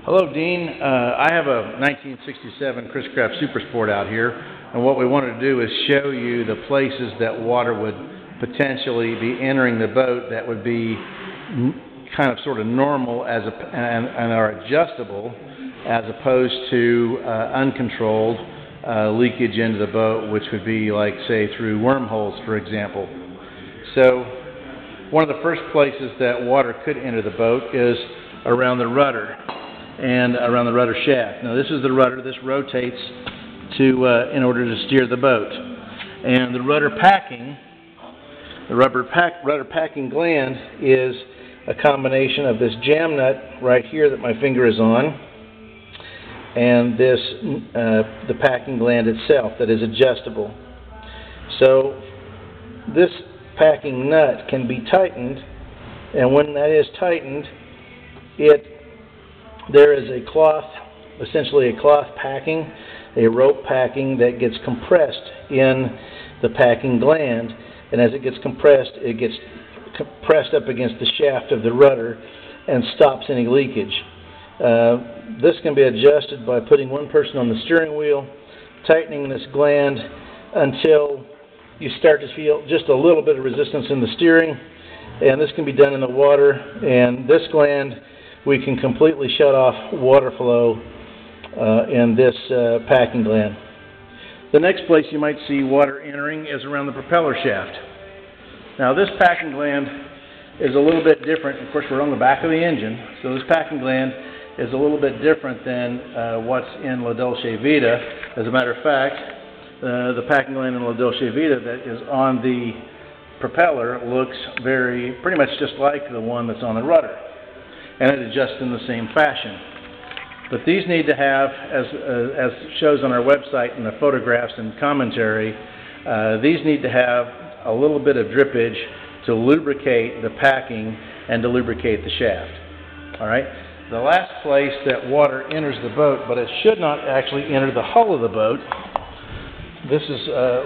Hello, Dean. I have a 1967 Chris Craft Super Sport out here, and what we wanted to do is show you the places that water would potentially be entering the boat that would be kind of sort of normal and are adjustable, as opposed to uncontrolled leakage into the boat, which would be like, say, through wormholes, for example. So one of the first places that water could enter the boat is around the rudder and around the rudder shaft. Now, this is the rudder. This rotates in order to steer the boat. And the rudder packing, rudder packing gland is a combination of this jam nut right here that my finger is on, and this the packing gland itself that is adjustable. So this packing nut can be tightened, and when that is tightened, there is a cloth, essentially a cloth packing, a rope packing that gets compressed in the packing gland, and as it gets compressed up against the shaft of the rudder and stops any leakage. This can be adjusted by putting one person on the steering wheel, tightening this gland until you start to feel just a little bit of resistance in the steering, and this can be done in the water, and this gland we can completely shut off water flow in this packing gland. The next place you might see water entering is around the propeller shaft. Now, this packing gland is a little bit different. Of course, we're on the back of the engine, so this packing gland is a little bit different than what's in La Dolce Vita. As a matter of fact, the packing gland in La Dolce Vita that is on the propeller looks pretty much just like the one that's on the rudder, and it adjusts in the same fashion. But these need to have, as shows on our website in the photographs and commentary, these need to have a little bit of drippage to lubricate the packing and to lubricate the shaft. All right. The last place that water enters the boat, but it should not actually enter the hull of the boat.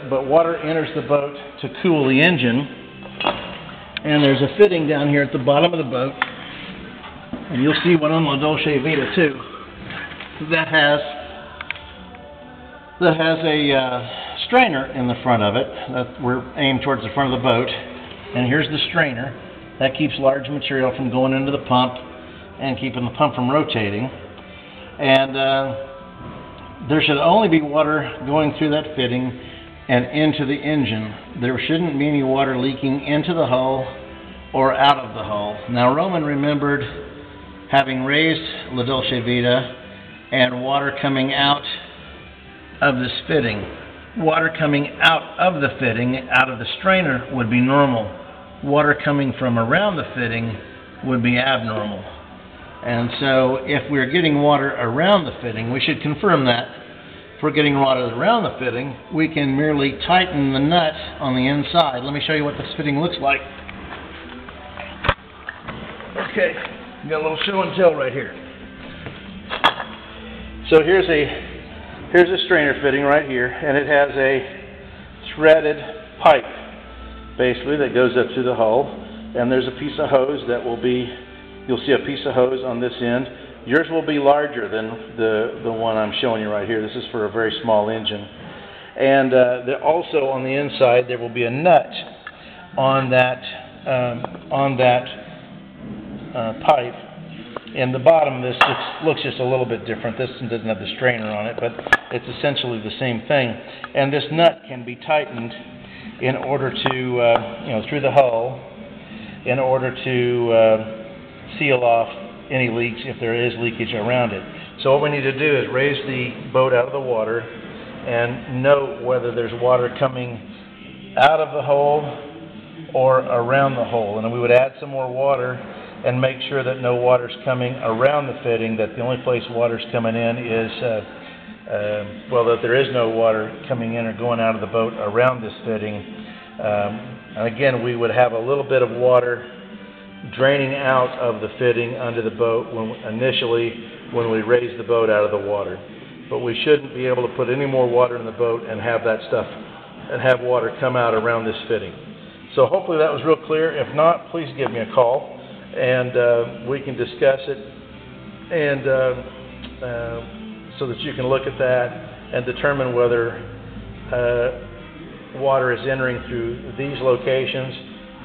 But water enters the boat to cool the engine, and there's a fitting down here at the bottom of the boat, and you'll see one on La Dolce Vita too, that has a strainer in the front of it that we're aimed towards the front of the boat, and here's the strainer that keeps large material from going into the pump and keeping the pump from rotating. And there should only be water going through that fitting and into the engine. There shouldn't be any water leaking into the hull or out of the hull. Now, Roman remembered having raised La Dolce Vita and water coming out of this fitting. Water coming out of the fitting, out of the strainer, would be normal. Water coming from around the fitting would be abnormal. And so if we're getting water around the fitting, we should confirm that. If we're getting water around the fitting, we can merely tighten the nut on the inside. Let me show you what this fitting looks like. Okay, we got a little show and tell right here. So here's a strainer fitting right here, and it has a threaded pipe, basically, that goes up to the hull, and there's a piece of hose that will be, you'll see a piece of hose on this end. Yours will be larger than the one I'm showing you right here. This is for a very small engine. And also on the inside there will be a nut on that pipe. And the bottom of this looks just a little bit different. This one doesn't have the strainer on it, but it's essentially the same thing. And this nut can be tightened in order to, through the hull, in order to seal off any leaks if there is leakage around it. So what we need to do is raise the boat out of the water and note whether there's water coming out of the hole or around the hole. And then we would add some more water and make sure that no water's coming around the fitting, that the only place water's coming in is, that there is no water coming in or going out of the boat around this fitting. And again, we would have a little bit of water draining out of the fitting under the boat initially when we raise the boat out of the water. But we shouldn't be able to put any more water in the boat and have that stuff and have water come out around this fitting. So hopefully that was real clear. If not, please give me a call and we can discuss it and so that you can look at that and determine whether water is entering through these locations,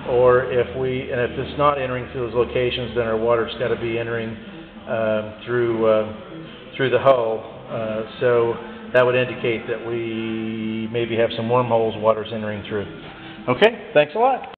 or if it's not entering through those locations, then our water's got to be entering through the hull. So that would indicate that we maybe have some wormholes water's entering through. Okay, thanks a lot.